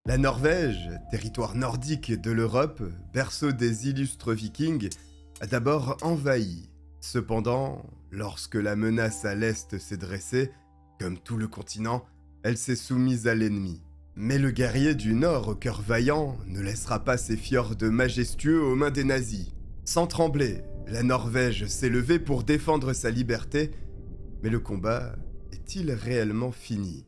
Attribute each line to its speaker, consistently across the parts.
Speaker 1: La Norvège, territoire nordique de l'Europe, berceau des illustres vikings, a d'abord envahi. Cependant, lorsque la menace à l'est s'est dressée, comme tout le continent, elle s'est soumise à l'ennemi. Mais le guerrier du Nord au cœur vaillant ne laissera pas ses fjords majestueux aux mains des nazis. Sans trembler, la Norvège s'est levée pour défendre sa liberté, mais le combat est-il réellement fini ?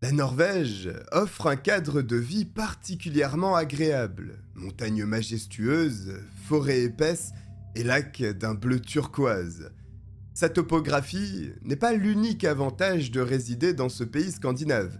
Speaker 1: La Norvège offre un cadre de vie particulièrement agréable. Montagnes majestueuses, forêts épaisses et lacs d'un bleu turquoise. Sa topographie n'est pas l'unique avantage de résider dans ce pays scandinave.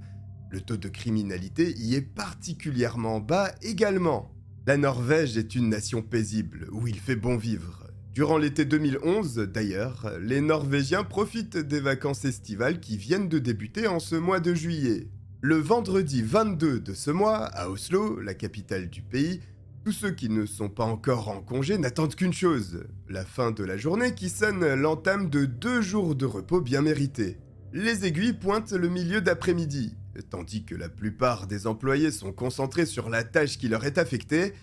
Speaker 1: Le taux de criminalité y est particulièrement bas également. La Norvège est une nation paisible où il fait bon vivre. Durant l'été 2011, d'ailleurs, les Norvégiens profitent des vacances estivales qui viennent de débuter en ce mois de juillet. Le vendredi 22 de ce mois, à Oslo, la capitale du pays, tous ceux qui ne sont pas encore en congé n'attendent qu'une chose, la fin de la journée qui sonne l'entame de 2 jours de repos bien mérités. Les aiguilles pointent le milieu d'après-midi, tandis que la plupart des employés sont concentrés sur la tâche qui leur est affectée.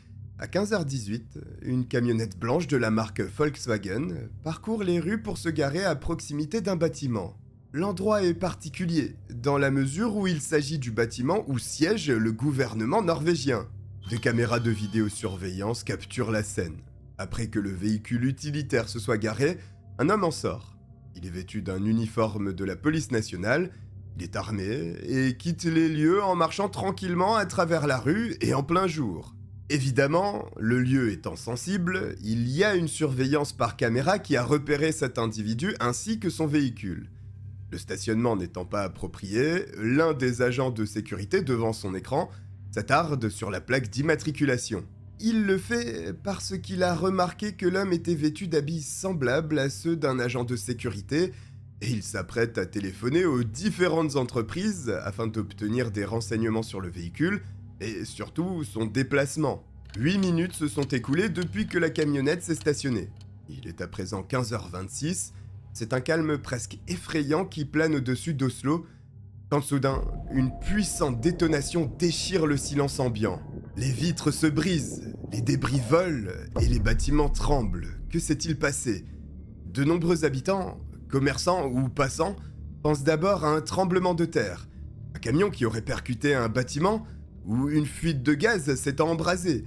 Speaker 1: À 15h18, une camionnette blanche de la marque Volkswagen parcourt les rues pour se garer à proximité d'un bâtiment. L'endroit est particulier, dans la mesure où il s'agit du bâtiment où siège le gouvernement norvégien. Des caméras de vidéosurveillance capturent la scène. Après que le véhicule utilitaire se soit garé, un homme en sort. Il est vêtu d'un uniforme de la police nationale, il est armé et quitte les lieux en marchant tranquillement à travers la rue et en plein jour. Évidemment, le lieu étant sensible, il y a une surveillance par caméra qui a repéré cet individu ainsi que son véhicule. Le stationnement n'étant pas approprié, l'un des agents de sécurité devant son écran s'attarde sur la plaque d'immatriculation. Il le fait parce qu'il a remarqué que l'homme était vêtu d'habits semblables à ceux d'un agent de sécurité et il s'apprête à téléphoner aux différentes entreprises afin d'obtenir des renseignements sur le véhicule et surtout son déplacement. 8 minutes se sont écoulées depuis que la camionnette s'est stationnée. Il est à présent 15h26, c'est un calme presque effrayant qui plane au-dessus d'Oslo, quand soudain, une puissante détonation déchire le silence ambiant. Les vitres se brisent, les débris volent et les bâtiments tremblent. Que s'est-il passé ? De nombreux habitants, commerçants ou passants, pensent d'abord à un tremblement de terre, un camion qui aurait percuté un bâtiment ou une fuite de gaz s'étant embrasée.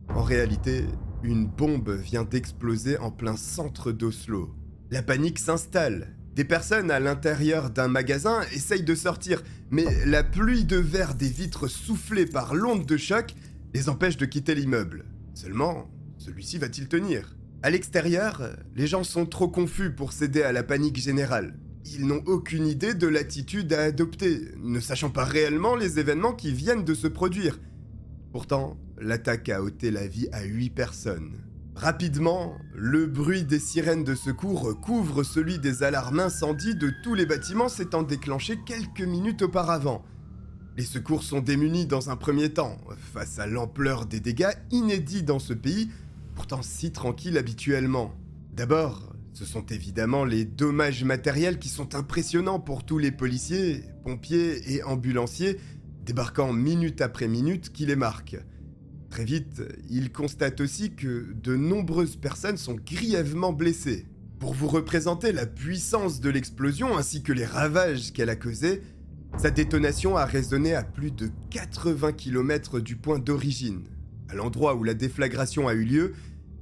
Speaker 1: En réalité, une bombe vient d'exploser en plein centre d'Oslo. La panique s'installe. Des personnes à l'intérieur d'un magasin essayent de sortir, mais la pluie de verre des vitres soufflée par l'onde de choc les empêche de quitter l'immeuble. Seulement, celui-ci va-t-il tenir ? À l'extérieur, les gens sont trop confus pour céder à la panique générale. Ils n'ont aucune idée de l'attitude à adopter, ne sachant pas réellement les événements qui viennent de se produire. Pourtant, l'attaque a ôté la vie à 8 personnes. Rapidement, le bruit des sirènes de secours couvre celui des alarmes incendie de tous les bâtiments s'étant déclenchés quelques minutes auparavant. Les secours sont démunis dans un premier temps, face à l'ampleur des dégâts inédits dans ce pays, pourtant si tranquille habituellement. D'abord, ce sont évidemment les dommages matériels qui sont impressionnants pour tous les policiers, pompiers et ambulanciers, débarquant minute après minute qui les marquent. Très vite, ils constatent aussi que de nombreuses personnes sont grièvement blessées. Pour vous représenter la puissance de l'explosion ainsi que les ravages qu'elle a causés, sa détonation a résonné à plus de 80 km du point d'origine. À l'endroit où la déflagration a eu lieu,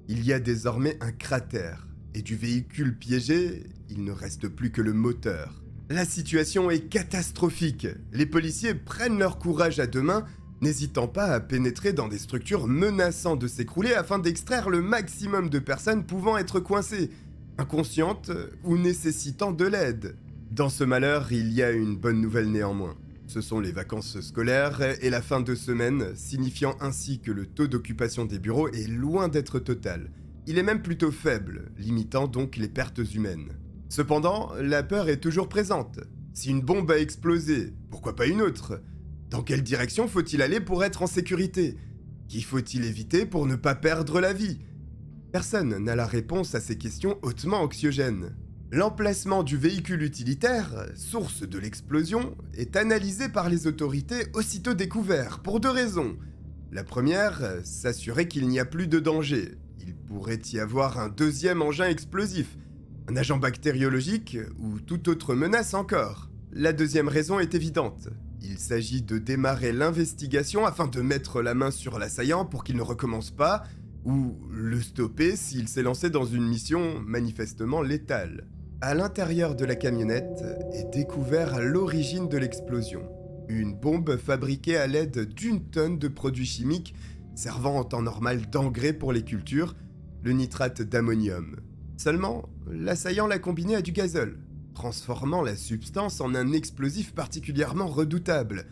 Speaker 1: il y a désormais un cratère. Et du véhicule piégé, il ne reste plus que le moteur. La situation est catastrophique. Les policiers prennent leur courage à deux mains, n'hésitant pas à pénétrer dans des structures menaçant de s'écrouler afin d'extraire le maximum de personnes pouvant être coincées, inconscientes ou nécessitant de l'aide. Dans ce malheur, il y a une bonne nouvelle néanmoins. Ce sont les vacances scolaires et la fin de semaine, signifiant ainsi que le taux d'occupation des bureaux est loin d'être total. Il est même plutôt faible, limitant donc les pertes humaines. Cependant, la peur est toujours présente. Si une bombe a explosé, pourquoi pas une autre ? Dans quelle direction faut-il aller pour être en sécurité ? Qu'y faut-il éviter pour ne pas perdre la vie? Personne n'a la réponse à ces questions hautement anxiogènes. L'emplacement du véhicule utilitaire, source de l'explosion, est analysé par les autorités aussitôt découvert, pour 2 raisons. La première, s'assurer qu'il n'y a plus de danger. Il pourrait y avoir un deuxième engin explosif, un agent bactériologique ou toute autre menace encore. La deuxième raison est évidente. Il s'agit de démarrer l'investigation afin de mettre la main sur l'assaillant pour qu'il ne recommence pas, ou le stopper s'il s'est lancé dans une mission manifestement létale. À l'intérieur de la camionnette est découvert l'origine de l'explosion. Une bombe fabriquée à l'aide d'1 tonne de produits chimiques servant en temps normal d'engrais pour les cultures, le nitrate d'ammonium. Seulement, l'assaillant l'a combiné à du gazole, transformant la substance en un explosif particulièrement redoutable.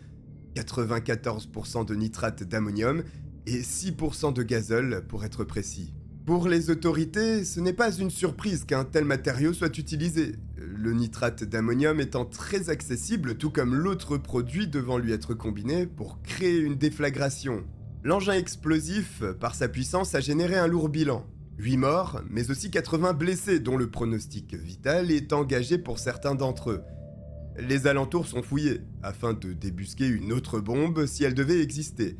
Speaker 1: 94% de nitrate d'ammonium et 6% de gazole pour être précis. Pour les autorités, ce n'est pas une surprise qu'un tel matériau soit utilisé, le nitrate d'ammonium étant très accessible tout comme l'autre produit devant lui être combiné pour créer une déflagration. L'engin explosif, par sa puissance, a généré un lourd bilan. 8 morts, mais aussi 80 blessés dont le pronostic vital est engagé pour certains d'entre eux. Les alentours sont fouillés, afin de débusquer une autre bombe si elle devait exister.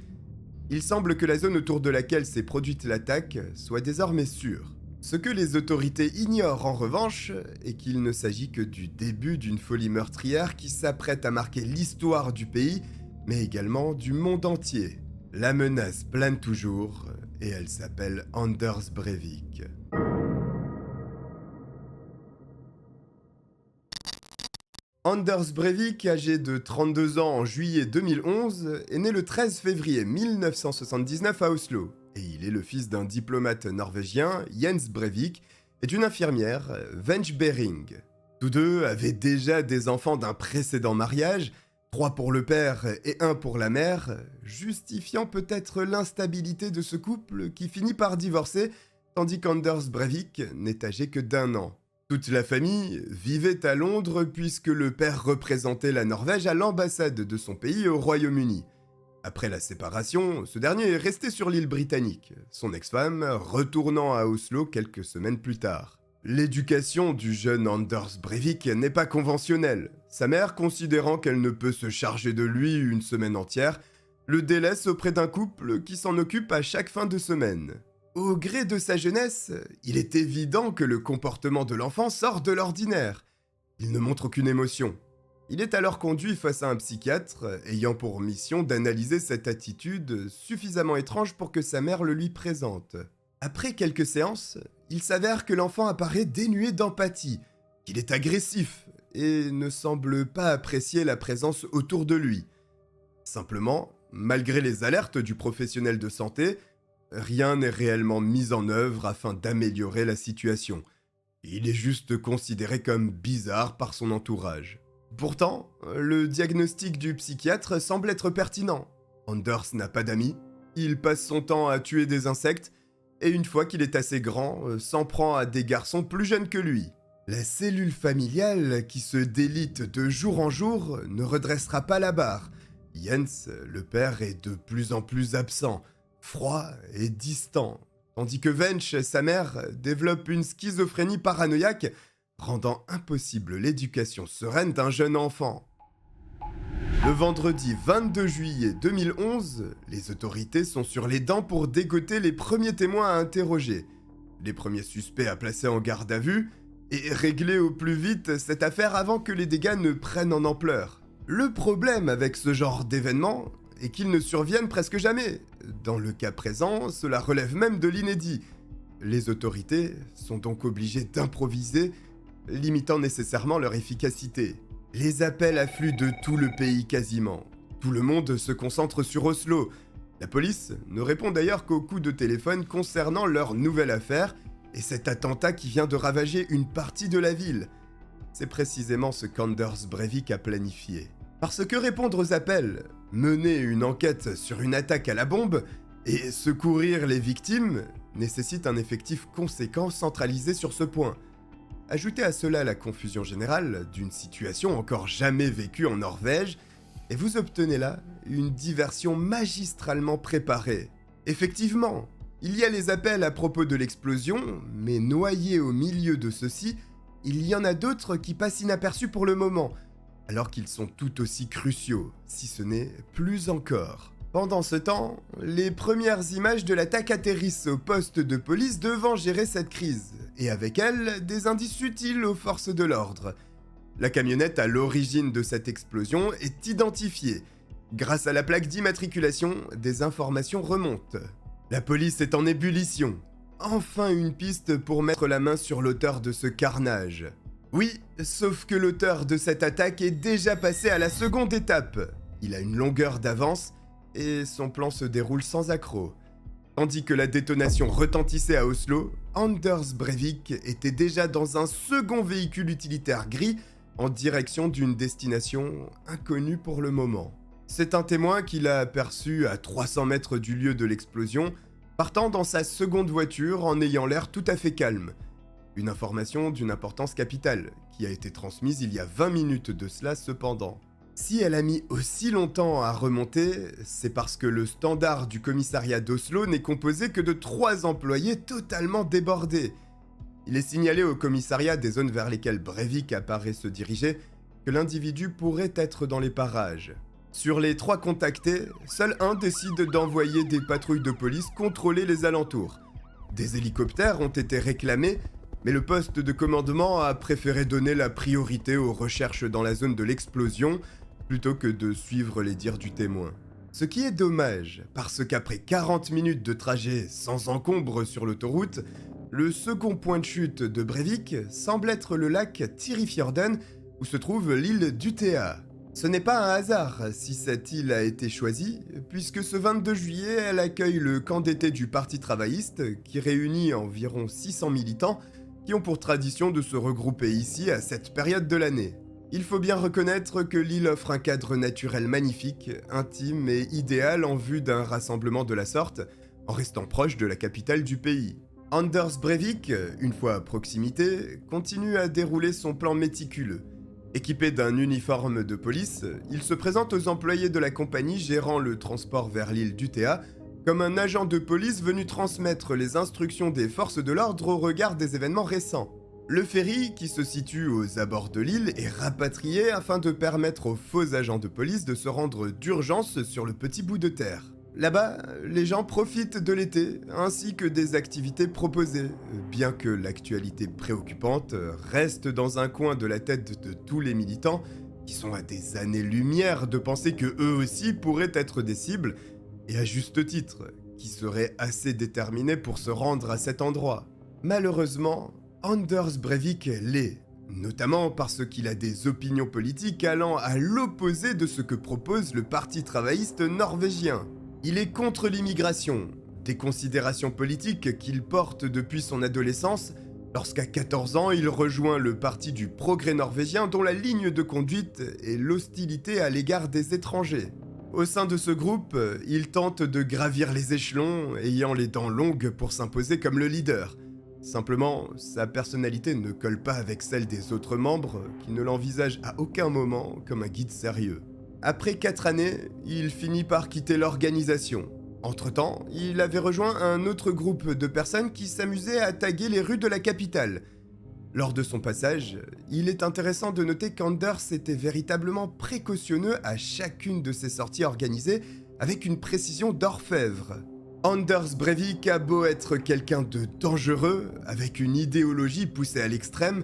Speaker 1: Il semble que la zone autour de laquelle s'est produite l'attaque soit désormais sûre. Ce que les autorités ignorent en revanche est qu'il ne s'agit que du début d'une folie meurtrière qui s'apprête à marquer l'histoire du pays, mais également du monde entier. La menace plane toujours et elle s'appelle Anders Breivik. Anders Breivik, âgé de 32 ans en juillet 2011, est né le 13 février 1979 à Oslo, et il est le fils d'un diplomate norvégien, Jens Breivik, et d'une infirmière, Wenche Bering. Tous deux avaient déjà des enfants d'un précédent mariage, 3 pour le père et 1 pour la mère, justifiant peut-être l'instabilité de ce couple qui finit par divorcer, tandis qu'Anders Breivik n'est âgé que d'1 an. Toute la famille vivait à Londres puisque le père représentait la Norvège à l'ambassade de son pays au Royaume-Uni. Après la séparation, ce dernier est resté sur l'île britannique, son ex-femme retournant à Oslo quelques semaines plus tard. L'éducation du jeune Anders Breivik n'est pas conventionnelle. Sa mère, considérant qu'elle ne peut se charger de lui une semaine entière, le délaisse auprès d'un couple qui s'en occupe à chaque fin de semaine. Au gré de sa jeunesse, il est évident que le comportement de l'enfant sort de l'ordinaire. Il ne montre aucune émotion. Il est alors conduit face à un psychiatre, ayant pour mission d'analyser cette attitude suffisamment étrange pour que sa mère le lui présente. Après quelques séances, il s'avère que l'enfant apparaît dénué d'empathie, qu'il est agressif et ne semble pas apprécier la présence autour de lui. Simplement, malgré les alertes du professionnel de santé, rien n'est réellement mis en œuvre afin d'améliorer la situation. Il est juste considéré comme bizarre par son entourage. Pourtant, le diagnostic du psychiatre semble être pertinent. Anders n'a pas d'amis, il passe son temps à tuer des insectes, et une fois qu'il est assez grand, s'en prend à des garçons plus jeunes que lui. La cellule familiale, qui se délite de jour en jour, ne redressera pas la barre. Jens, le père, est de plus en plus absent, froid et distant, tandis que Wenche, sa mère, développe une schizophrénie paranoïaque, rendant impossible l'éducation sereine d'un jeune enfant. Le vendredi 22 juillet 2011, les autorités sont sur les dents pour dégoter les premiers témoins à interroger, les premiers suspects à placer en garde à vue, et régler au plus vite cette affaire avant que les dégâts ne prennent en ampleur. Le problème avec ce genre d'événements est qu'ils ne surviennent presque jamais. Dans le cas présent, cela relève même de l'inédit. Les autorités sont donc obligées d'improviser, limitant nécessairement leur efficacité. Les appels affluent de tout le pays quasiment. Tout le monde se concentre sur Oslo. La police ne répond d'ailleurs qu'aux coups de téléphone concernant leur nouvelle affaire et cet attentat qui vient de ravager une partie de la ville. C'est précisément ce qu'Anders Breivik a planifié. Parce que répondre aux appels, mener une enquête sur une attaque à la bombe et secourir les victimes nécessite un effectif conséquent centralisé sur ce point. Ajoutez à cela la confusion générale d'une situation encore jamais vécue en Norvège, et vous obtenez là une diversion magistralement préparée. Effectivement, il y a les appels à propos de l'explosion, mais noyés au milieu de ceux-ci, il y en a d'autres qui passent inaperçus pour le moment, alors qu'ils sont tout aussi cruciaux, si ce n'est plus encore. Pendant ce temps, les premières images de l'attaque atterrissent au poste de police devant gérer cette crise, et avec elles, des indices utiles aux forces de l'ordre. La camionnette à l'origine de cette explosion est identifiée. Grâce à la plaque d'immatriculation, des informations remontent. La police est en ébullition. Enfin une piste pour mettre la main sur l'auteur de ce carnage. Oui, sauf que l'auteur de cette attaque est déjà passé à la seconde étape. Il a une longueur d'avance et son plan se déroule sans accroc. Tandis que la détonation retentissait à Oslo, Anders Breivik était déjà dans un second véhicule utilitaire gris en direction d'une destination inconnue pour le moment. C'est un témoin qu'il a aperçu à 300 mètres du lieu de l'explosion, partant dans sa seconde voiture en ayant l'air tout à fait calme. Une information d'une importance capitale, qui a été transmise il y a 20 minutes de cela cependant. Si elle a mis aussi longtemps à remonter, c'est parce que le standard du commissariat d'Oslo n'est composé que de 3 employés totalement débordés. Il est signalé au commissariat des zones vers lesquelles Breivik apparaît se diriger que l'individu pourrait être dans les parages. Sur les 3 contactés, seul un décide d'envoyer des patrouilles de police contrôler les alentours. Des hélicoptères ont été réclamés, mais le poste de commandement a préféré donner la priorité aux recherches dans la zone de l'explosion plutôt que de suivre les dires du témoin. Ce qui est dommage, parce qu'après 40 minutes de trajet sans encombre sur l'autoroute, le second point de chute de Breivik semble être le lac Tyrifjorden où se trouve l'île d'Utøya. Ce n'est pas un hasard si cette île a été choisie, puisque ce 22 juillet, elle accueille le camp d'été du Parti travailliste qui réunit environ 600 militants qui ont pour tradition de se regrouper ici à cette période de l'année. Il faut bien reconnaître que l'île offre un cadre naturel magnifique, intime et idéal en vue d'un rassemblement de la sorte, en restant proche de la capitale du pays. Anders Breivik, une fois à proximité, continue à dérouler son plan méticuleux. Équipé d'un uniforme de police, il se présente aux employés de la compagnie gérant le transport vers l'île d'Utøya comme un agent de police venu transmettre les instructions des forces de l'ordre au regard des événements récents. Le ferry, qui se situe aux abords de l'île, est rapatrié afin de permettre aux faux agents de police de se rendre d'urgence sur le petit bout de terre. Là-bas, les gens profitent de l'été, ainsi que des activités proposées, bien que l'actualité préoccupante reste dans un coin de la tête de tous les militants, qui sont à des années-lumière de penser que eux aussi pourraient être des cibles, et à juste titre, qui seraient assez déterminés pour se rendre à cet endroit. Malheureusement, Anders Breivik l'est, notamment parce qu'il a des opinions politiques allant à l'opposé de ce que propose le Parti travailliste norvégien. Il est contre l'immigration, des considérations politiques qu'il porte depuis son adolescence, lorsqu'à 14 ans il rejoint le Parti du progrès norvégien dont la ligne de conduite est l'hostilité à l'égard des étrangers. Au sein de ce groupe, il tente de gravir les échelons, ayant les dents longues pour s'imposer comme le leader. Simplement, sa personnalité ne colle pas avec celle des autres membres qui ne l'envisagent à aucun moment comme un guide sérieux. Après 4 années, il finit par quitter l'organisation. Entre-temps, il avait rejoint un autre groupe de personnes qui s'amusaient à taguer les rues de la capitale. Lors de son passage, il est intéressant de noter qu'Anders était véritablement précautionneux à chacune de ses sorties organisées avec une précision d'orfèvre. Anders Breivik a beau être quelqu'un de dangereux, avec une idéologie poussée à l'extrême,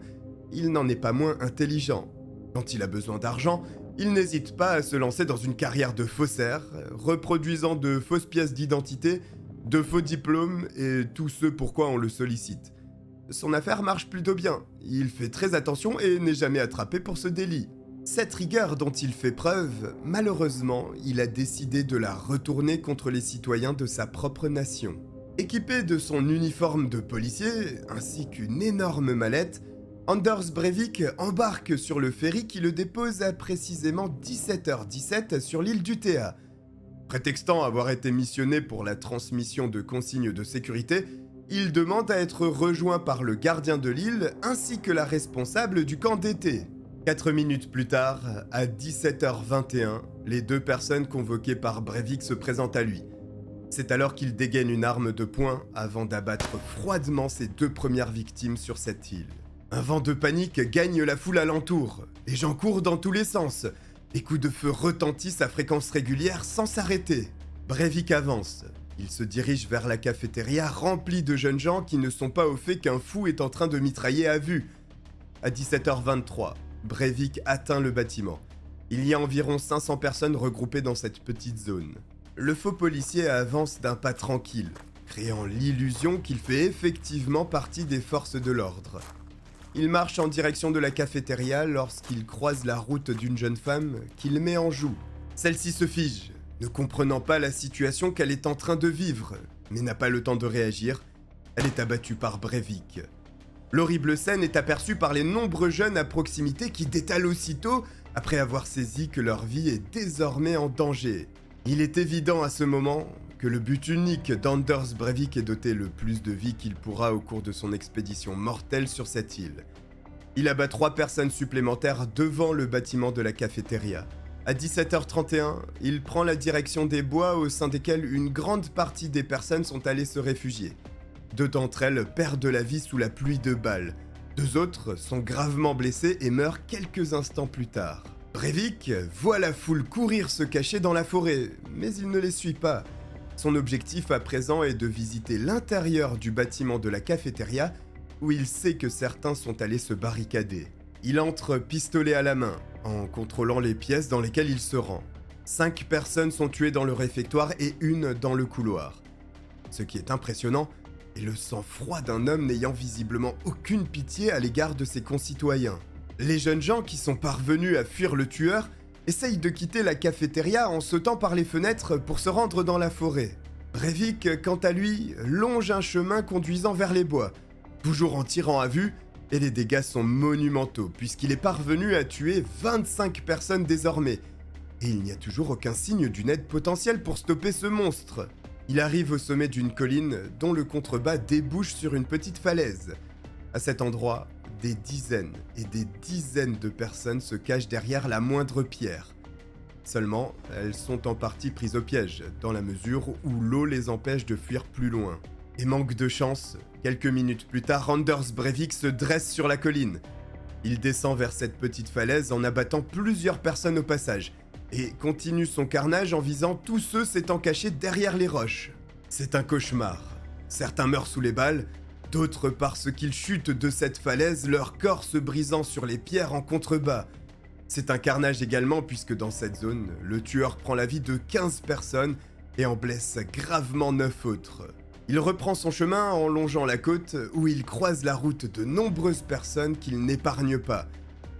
Speaker 1: il n'en est pas moins intelligent. Quand il a besoin d'argent, il n'hésite pas à se lancer dans une carrière de faussaire, reproduisant de fausses pièces d'identité, de faux diplômes et tout ce pourquoi on le sollicite. Son affaire marche plutôt bien, il fait très attention et n'est jamais attrapé pour ce délit. Cette rigueur dont il fait preuve, malheureusement, il a décidé de la retourner contre les citoyens de sa propre nation. Équipé de son uniforme de policier, ainsi qu'une énorme mallette, Anders Breivik embarque sur le ferry qui le dépose à précisément 17h17 sur l'île d'Utøya. Prétextant avoir été missionné pour la transmission de consignes de sécurité, il demande à être rejoint par le gardien de l'île ainsi que la responsable du camp d'été. 4 minutes plus tard, à 17h21, les 2 personnes convoquées par Breivik se présentent à lui. C'est alors qu'il dégaine une arme de poing avant d'abattre froidement ses 2 premières victimes sur cette île. Un vent de panique gagne la foule alentour. Les gens courent dans tous les sens. Les coups de feu retentissent à fréquence régulière sans s'arrêter. Breivik avance. Il se dirige vers la cafétéria remplie de jeunes gens qui ne sont pas au fait qu'un fou est en train de mitrailler à vue. À 17h23, Breivik atteint le bâtiment. Il y a environ 500 personnes regroupées dans cette petite zone. Le faux policier avance d'un pas tranquille, créant l'illusion qu'il fait effectivement partie des forces de l'ordre. Il marche en direction de la cafétéria lorsqu'il croise la route d'une jeune femme qu'il met en joue. Celle-ci se fige, ne comprenant pas la situation qu'elle est en train de vivre, mais n'a pas le temps de réagir. Elle est abattue par Breivik. L'horrible scène est aperçue par les nombreux jeunes à proximité qui détalent aussitôt après avoir saisi que leur vie est désormais en danger. Il est évident à ce moment que le but unique d'Anders Breivik est doter le plus de vie qu'il pourra au cours de son expédition mortelle sur cette île. Il abat 3 personnes supplémentaires devant le bâtiment de la cafétéria. À 17h31, il prend la direction des bois au sein desquels une grande partie des personnes sont allées se réfugier. 2 d'entre elles perdent la vie sous la pluie de balles. 2 autres sont gravement blessées et meurent quelques instants plus tard. Breivik voit la foule courir se cacher dans la forêt, mais il ne les suit pas. Son objectif à présent est de visiter l'intérieur du bâtiment de la cafétéria, où il sait que certains sont allés se barricader. Il entre pistolet à la main, en contrôlant les pièces dans lesquelles il se rend. 5 personnes sont tuées dans le réfectoire et 1 dans le couloir. Ce qui est impressionnant est le sang-froid d'un homme n'ayant visiblement aucune pitié à l'égard de ses concitoyens. Les jeunes gens qui sont parvenus à fuir le tueur essayent de quitter la cafétéria en sautant par les fenêtres pour se rendre dans la forêt. Breivik, quant à lui, longe un chemin conduisant vers les bois, toujours en tirant à vue, et les dégâts sont monumentaux puisqu'il est parvenu à tuer 25 personnes désormais. Et il n'y a toujours aucun signe d'une aide potentielle pour stopper ce monstre. Il arrive au sommet d'une colline dont le contrebas débouche sur une petite falaise. À cet endroit, des dizaines et des dizaines de personnes se cachent derrière la moindre pierre. Seulement, elles sont en partie prises au piège, dans la mesure où l'eau les empêche de fuir plus loin. Et manque de chance, quelques minutes plus tard, Anders Breivik se dresse sur la colline. Il descend vers cette petite falaise en abattant plusieurs personnes au passage, et continue son carnage en visant tous ceux s'étant cachés derrière les roches. C'est un cauchemar. Certains meurent sous les balles, d'autres parce qu'ils chutent de cette falaise, leur corps se brisant sur les pierres en contrebas. C'est un carnage également puisque dans cette zone, le tueur prend la vie de 15 personnes et en blesse gravement 9 autres. Il reprend son chemin en longeant la côte où il croise la route de nombreuses personnes qu'il n'épargne pas,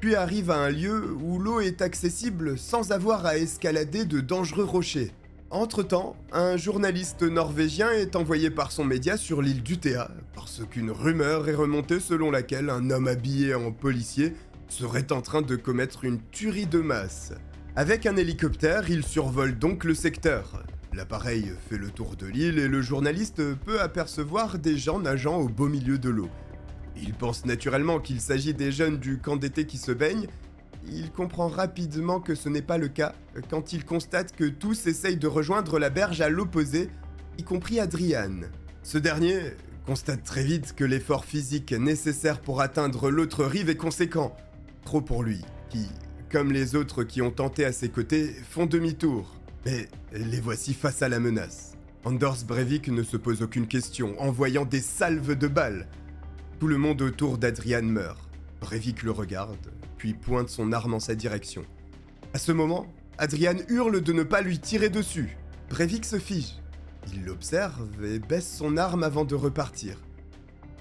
Speaker 1: puis arrive à un lieu où l'eau est accessible sans avoir à escalader de dangereux rochers. Entre-temps, un journaliste norvégien est envoyé par son média sur l'île d'Utea parce qu'une rumeur est remontée selon laquelle un homme habillé en policier serait en train de commettre une tuerie de masse. Avec un hélicoptère, il survole donc le secteur. L'appareil fait le tour de l'île et le journaliste peut apercevoir des gens nageant au beau milieu de l'eau. Il pense naturellement qu'il s'agit des jeunes du camp d'été qui se baignent. Il comprend rapidement que ce n'est pas le cas quand il constate que tous essayent de rejoindre la berge à l'opposé, y compris Adrian. Ce dernier constate très vite que l'effort physique nécessaire pour atteindre l'autre rive est conséquent. Trop pour lui, qui, comme les autres qui ont tenté à ses côtés, font demi-tour. Mais les voici face à la menace. Anders Breivik ne se pose aucune question, envoyant des salves de balles. Tout le monde autour d'Adrian meurt. Breivik le regarde, puis pointe son arme en sa direction. À ce moment, Adrian hurle de ne pas lui tirer dessus. Breivik se fige. Il l'observe et baisse son arme avant de repartir.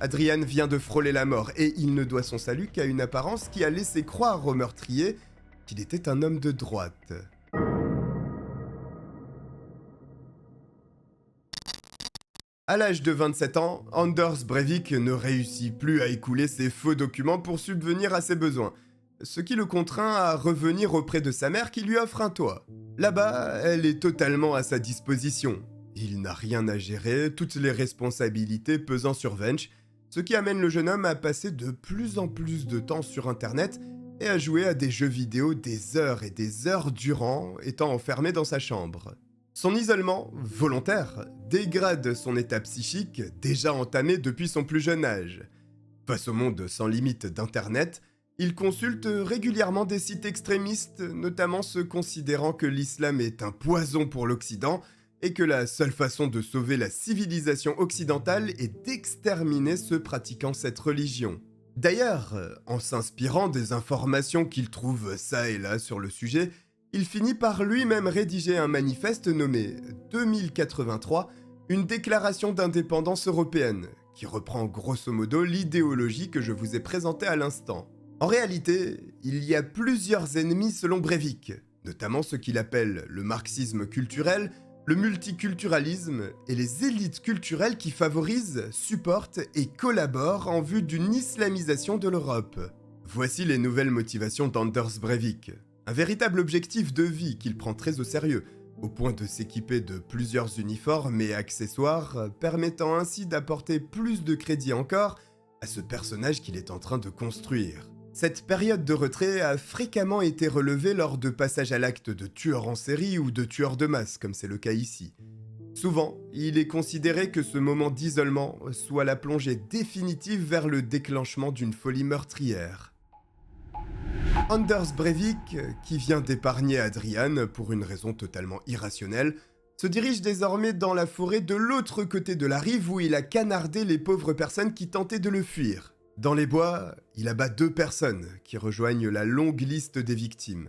Speaker 1: Adrian vient de frôler la mort et il ne doit son salut qu'à une apparence qui a laissé croire au meurtrier qu'il était un homme de droite. À l'âge de 27 ans, Anders Breivik ne réussit plus à écouler ses faux documents pour subvenir à ses besoins, ce qui le contraint à revenir auprès de sa mère qui lui offre un toit. Là-bas, elle est totalement à sa disposition. Il n'a rien à gérer, toutes les responsabilités pesant sur Vench, ce qui amène le jeune homme à passer de plus en plus de temps sur internet et à jouer à des jeux vidéo des heures et des heures durant, étant enfermé dans sa chambre. Son isolement, volontaire, dégrade son état psychique déjà entamé depuis son plus jeune âge. Face au monde sans limite d'Internet, il consulte régulièrement des sites extrémistes, notamment ceux considérant que l'islam est un poison pour l'Occident et que la seule façon de sauver la civilisation occidentale est d'exterminer ceux pratiquant cette religion. D'ailleurs, en s'inspirant des informations qu'il trouve ça et là sur le sujet, il finit par lui-même rédiger un manifeste nommé 2083, une déclaration d'indépendance européenne, qui reprend grosso modo l'idéologie que je vous ai présentée à l'instant. En réalité, il y a plusieurs ennemis selon Breivik, notamment ce qu'il appelle le marxisme culturel, le multiculturalisme et les élites culturelles qui favorisent, supportent et collaborent en vue d'une islamisation de l'Europe. Voici les nouvelles motivations d'Anders Breivik. Un véritable objectif de vie qu'il prend très au sérieux, au point de s'équiper de plusieurs uniformes et accessoires, permettant ainsi d'apporter plus de crédit encore à ce personnage qu'il est en train de construire. Cette période de retrait a fréquemment été relevée lors de passages à l'acte de tueurs en série ou de tueurs de masse, comme c'est le cas ici. Souvent, il est considéré que ce moment d'isolement soit la plongée définitive vers le déclenchement d'une folie meurtrière. Anders Breivik, qui vient d'épargner Adrian pour une raison totalement irrationnelle, se dirige désormais dans la forêt de l'autre côté de la rive où il a canardé les pauvres personnes qui tentaient de le fuir. Dans les bois, il abat 2 personnes qui rejoignent la longue liste des victimes.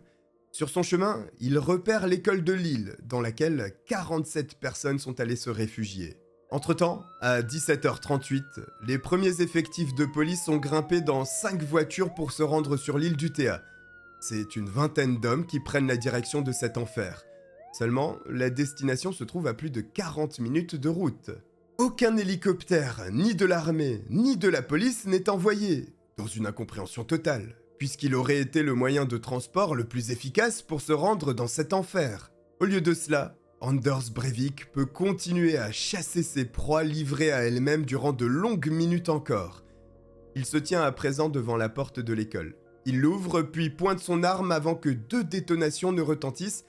Speaker 1: Sur son chemin, il repère l'école de Lille, dans laquelle 47 personnes sont allées se réfugier. Entre-temps, à 17h38, les premiers effectifs de police sont grimpés dans 5 voitures pour se rendre sur l'île d'Utea. C'est une vingtaine d'hommes qui prennent la direction de cet enfer. Seulement, la destination se trouve à plus de 40 minutes de route. Aucun hélicoptère, ni de l'armée, ni de la police n'est envoyé, dans une incompréhension totale, puisqu'il aurait été le moyen de transport le plus efficace pour se rendre dans cet enfer. Au lieu de cela, Anders Breivik peut continuer à chasser ses proies livrées à elles-mêmes durant de longues minutes encore. Il se tient à présent devant la porte de l'école. Il l'ouvre puis pointe son arme avant que 2 détonations ne retentissent,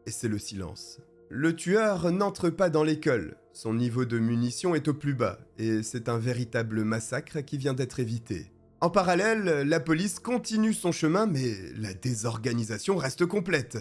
Speaker 1: et c'est le silence. Le tueur n'entre pas dans l'école, son niveau de munitions est au plus bas, et c'est un véritable massacre qui vient d'être évité. En parallèle, la police continue son chemin, mais la désorganisation reste complète.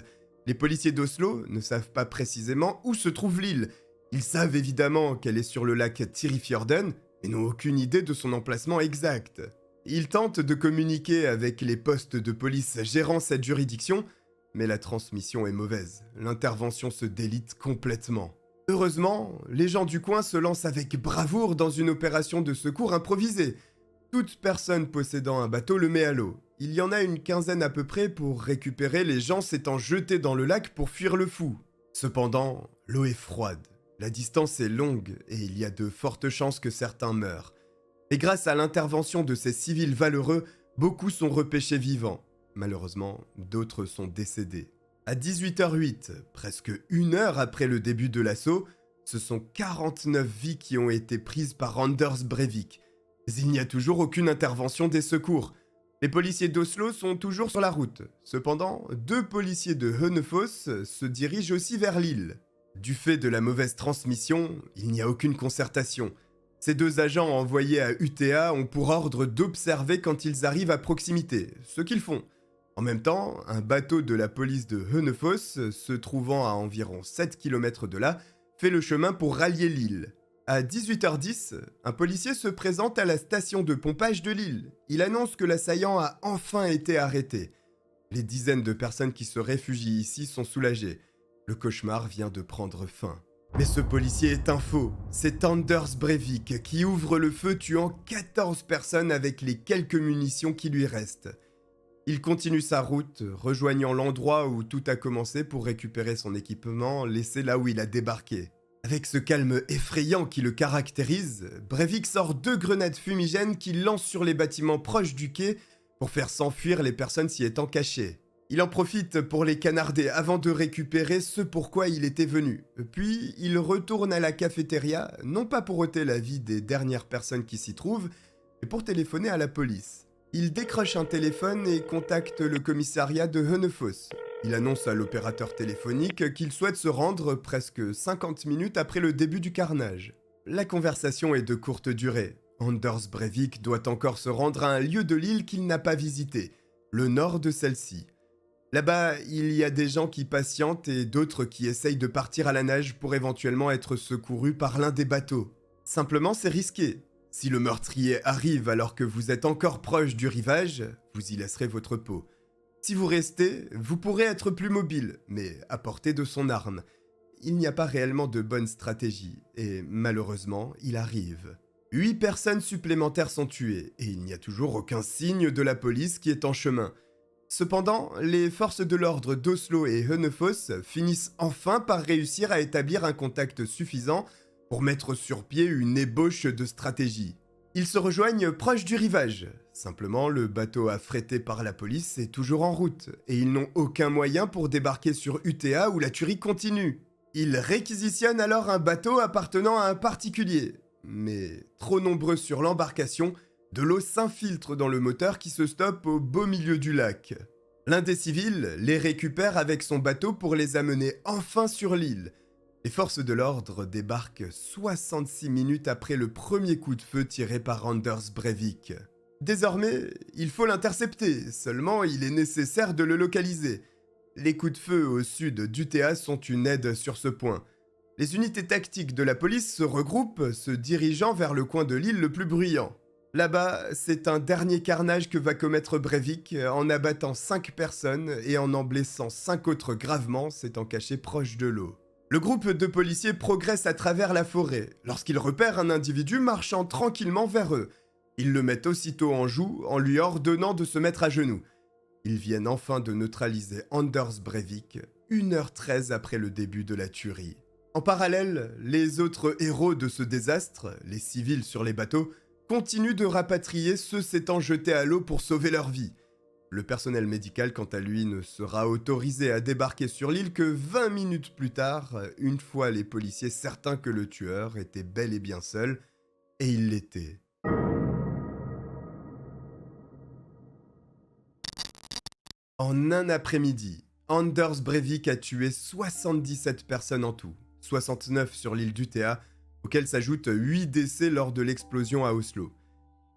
Speaker 1: Les policiers d'Oslo ne savent pas précisément où se trouve l'île. Ils savent évidemment qu'elle est sur le lac Tyrifjorden, mais n'ont aucune idée de son emplacement exact. Ils tentent de communiquer avec les postes de police gérant cette juridiction, mais la transmission est mauvaise. L'intervention se délite complètement. Heureusement, les gens du coin se lancent avec bravoure dans une opération de secours improvisée. Toute personne possédant un bateau le met à l'eau. Il y en a une quinzaine à peu près pour récupérer les gens s'étant jetés dans le lac pour fuir le fou. Cependant, l'eau est froide, la distance est longue et il y a de fortes chances que certains meurent. Et grâce à l'intervention de ces civils valeureux, beaucoup sont repêchés vivants. Malheureusement, d'autres sont décédés. À 18h08, presque 1 heure après le début de l'assaut, ce sont 49 vies qui ont été prises par Anders Breivik. Mais il n'y a toujours aucune intervention des secours. Les policiers d'Oslo sont toujours sur la route. Cependant, 2 policiers de Hønefoss se dirigent aussi vers l'île. Du fait de la mauvaise transmission, il n'y a aucune concertation. Ces 2 agents envoyés à Utea ont pour ordre d'observer quand ils arrivent à proximité, ce qu'ils font. En même temps, un bateau de la police de Hønefoss, se trouvant à environ 7 km de là, fait le chemin pour rallier l'île. À 18h10, un policier se présente à la station de pompage de l'île. Il annonce que l'assaillant a enfin été arrêté. Les dizaines de personnes qui se réfugient ici sont soulagées. Le cauchemar vient de prendre fin. Mais ce policier est un faux. C'est Anders Breivik qui ouvre le feu tuant 14 personnes avec les quelques munitions qui lui restent. Il continue sa route, rejoignant l'endroit où tout a commencé pour récupérer son équipement laissé là où il a débarqué. Avec ce calme effrayant qui le caractérise, Breivik sort 2 grenades fumigènes qu'il lance sur les bâtiments proches du quai pour faire s'enfuir les personnes s'y étant cachées. Il en profite pour les canarder avant de récupérer ce pourquoi il était venu. Puis, il retourne à la cafétéria, non pas pour ôter la vie des dernières personnes qui s'y trouvent, mais pour téléphoner à la police. Il décroche un téléphone et contacte le commissariat de Hønefoss. Il annonce à l'opérateur téléphonique qu'il souhaite se rendre presque 50 minutes après le début du carnage. La conversation est de courte durée. Anders Breivik doit encore se rendre à un lieu de l'île qu'il n'a pas visité, le nord de celle-ci. Là-bas, il y a des gens qui patientent et d'autres qui essayent de partir à la nage pour éventuellement être secourus par l'un des bateaux. Simplement, c'est risqué. Si le meurtrier arrive alors que vous êtes encore proche du rivage, vous y laisserez votre peau. Si vous restez, vous pourrez être plus mobile, mais à portée de son arme. Il n'y a pas réellement de bonne stratégie, et malheureusement, il arrive. 8 personnes supplémentaires sont tuées, et il n'y a toujours aucun signe de la police qui est en chemin. Cependant, les forces de l'ordre d'Oslo et Hønefoss finissent enfin par réussir à établir un contact suffisant pour mettre sur pied une ébauche de stratégie. Ils se rejoignent proche du rivage. Simplement, le bateau affrété par la police est toujours en route, et ils n'ont aucun moyen pour débarquer sur UTA où la tuerie continue. Ils réquisitionnent alors un bateau appartenant à un particulier. Mais trop nombreux sur l'embarcation, de l'eau s'infiltre dans le moteur qui se stoppe au beau milieu du lac. L'un des civils les récupère avec son bateau pour les amener enfin sur l'île. Les forces de l'ordre débarquent 66 minutes après le premier coup de feu tiré par Anders Breivik. Désormais, il faut l'intercepter, seulement il est nécessaire de le localiser. Les coups de feu au sud d'UTA sont une aide sur ce point. Les unités tactiques de la police se regroupent, se dirigeant vers le coin de l'île le plus bruyant. Là-bas, c'est un dernier carnage que va commettre Breivik en abattant 5 personnes et en blessant 5 autres gravement, s'étant cachés proche de l'eau. Le groupe de policiers progresse à travers la forêt lorsqu'ils repèrent un individu marchant tranquillement vers eux. Ils le mettent aussitôt en joue en lui ordonnant de se mettre à genoux. Ils viennent enfin de neutraliser Anders Breivik 1h13 après le début de la tuerie. En parallèle, les autres héros de ce désastre, les civils sur les bateaux, continuent de rapatrier ceux s'étant jetés à l'eau pour sauver leur vie. Le personnel médical, quant à lui, ne sera autorisé à débarquer sur l'île que 20 minutes plus tard, une fois les policiers certains que le tueur était bel et bien seul, et il l'était. En un après-midi, Anders Breivik a tué 77 personnes en tout, 69 sur l'île d'UTA, auxquels s'ajoutent 8 décès lors de l'explosion à Oslo.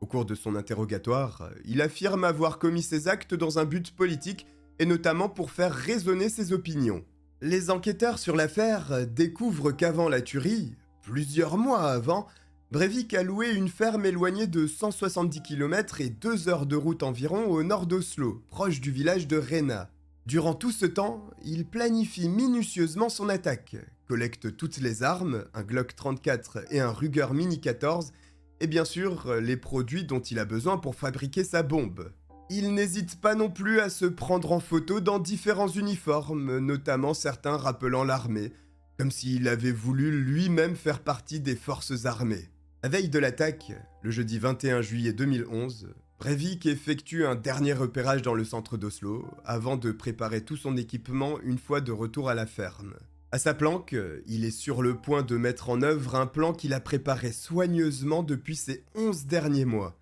Speaker 1: Au cours de son interrogatoire, il affirme avoir commis ses actes dans un but politique et notamment pour faire résonner ses opinions. Les enquêteurs sur l'affaire découvrent qu'avant la tuerie, plusieurs mois avant, Breivik a loué une ferme éloignée de 170 km et 2 heures de route environ au nord d'Oslo, proche du village de Rena. Durant tout ce temps, il planifie minutieusement son attaque, collecte toutes les armes, un Glock 34 et un Ruger Mini 14, et bien sûr les produits dont il a besoin pour fabriquer sa bombe. Il n'hésite pas non plus à se prendre en photo dans différents uniformes, notamment certains rappelant l'armée, comme s'il avait voulu lui-même faire partie des forces armées. La veille de l'attaque, le jeudi 21 juillet 2011, Breivik effectue un dernier repérage dans le centre d'Oslo, avant de préparer tout son équipement une fois de retour à la ferme. À sa planque, il est sur le point de mettre en œuvre un plan qu'il a préparé soigneusement depuis ces 11 derniers mois.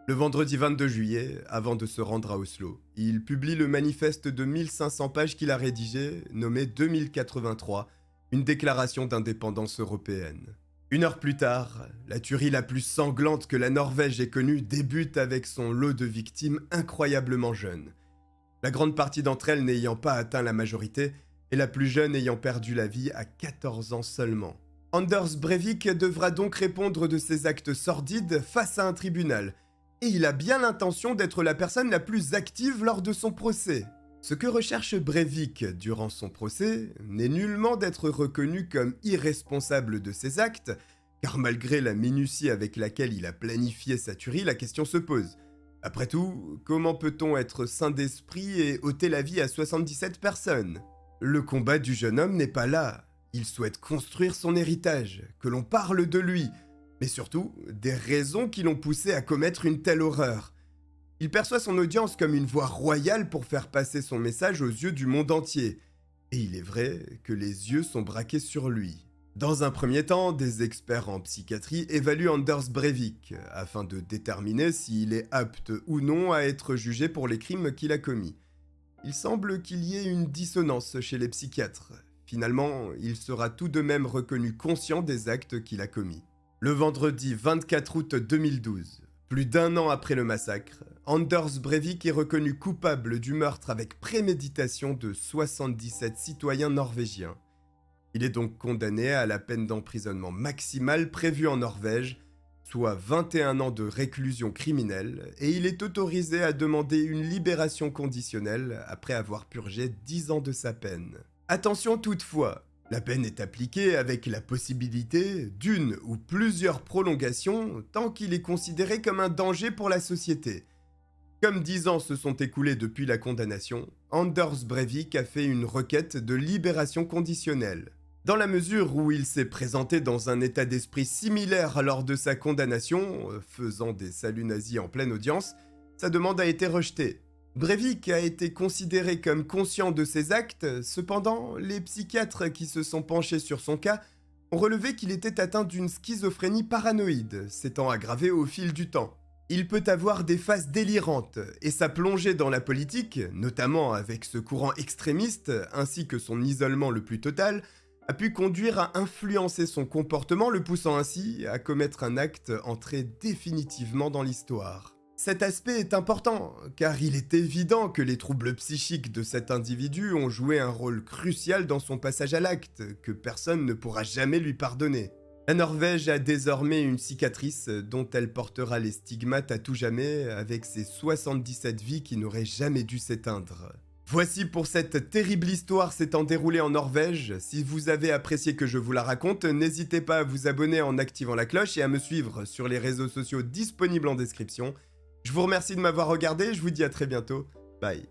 Speaker 1: Le vendredi 22 juillet, avant de se rendre à Oslo, il publie le manifeste de 1500 pages qu'il a rédigé, nommé 2083, une déclaration d'indépendance européenne. 1 heure plus tard, la tuerie la plus sanglante que la Norvège ait connue débute avec son lot de victimes incroyablement jeunes. La grande partie d'entre elles n'ayant pas atteint la majorité, et la plus jeune ayant perdu la vie à 14 ans seulement. Anders Breivik devra donc répondre de ses actes sordides face à un tribunal, et il a bien l'intention d'être la personne la plus active lors de son procès. Ce que recherche Breivik durant son procès n'est nullement d'être reconnu comme irresponsable de ses actes, car malgré la minutie avec laquelle il a planifié sa tuerie, la question se pose. Après tout, comment peut-on être sain d'esprit et ôter la vie à 77 personnes ? Le combat du jeune homme n'est pas là. Il souhaite construire son héritage, que l'on parle de lui, mais surtout des raisons qui l'ont poussé à commettre une telle horreur. Il perçoit son audience comme une voie royale pour faire passer son message aux yeux du monde entier. Et il est vrai que les yeux sont braqués sur lui. Dans un premier temps, des experts en psychiatrie évaluent Anders Breivik afin de déterminer s'il est apte ou non à être jugé pour les crimes qu'il a commis. Il semble qu'il y ait une dissonance chez les psychiatres. Finalement, il sera tout de même reconnu conscient des actes qu'il a commis. Le vendredi 24 août 2012, plus d'1 an après le massacre, Anders Breivik est reconnu coupable du meurtre avec préméditation de 77 citoyens norvégiens. Il est donc condamné à la peine d'emprisonnement maximale prévue en Norvège, soit 21 ans de réclusion criminelle, et il est autorisé à demander une libération conditionnelle après avoir purgé 10 ans de sa peine. Attention toutefois, la peine est appliquée avec la possibilité d'une ou plusieurs prolongations tant qu'il est considéré comme un danger pour la société. Comme 10 ans se sont écoulés depuis la condamnation, Anders Breivik a fait une requête de libération conditionnelle. Dans la mesure où il s'est présenté dans un état d'esprit similaire lors de sa condamnation, faisant des saluts nazis en pleine audience, sa demande a été rejetée. Breivik a été considéré comme conscient de ses actes, cependant, les psychiatres qui se sont penchés sur son cas ont relevé qu'il était atteint d'une schizophrénie paranoïde, s'étant aggravée au fil du temps. Il peut avoir des phases délirantes, et sa plongée dans la politique, notamment avec ce courant extrémiste, ainsi que son isolement le plus total, a pu conduire à influencer son comportement, le poussant ainsi à commettre un acte entré définitivement dans l'histoire. Cet aspect est important, car il est évident que les troubles psychiques de cet individu ont joué un rôle crucial dans son passage à l'acte, que personne ne pourra jamais lui pardonner. La Norvège a désormais une cicatrice dont elle portera les stigmates à tout jamais, avec ses 77 vies qui n'auraient jamais dû s'éteindre. Voici pour cette terrible histoire s'étant déroulée en Norvège. Si vous avez apprécié que je vous la raconte, n'hésitez pas à vous abonner en activant la cloche et à me suivre sur les réseaux sociaux disponibles en description. Je vous remercie de m'avoir regardé, je vous dis à très bientôt, bye.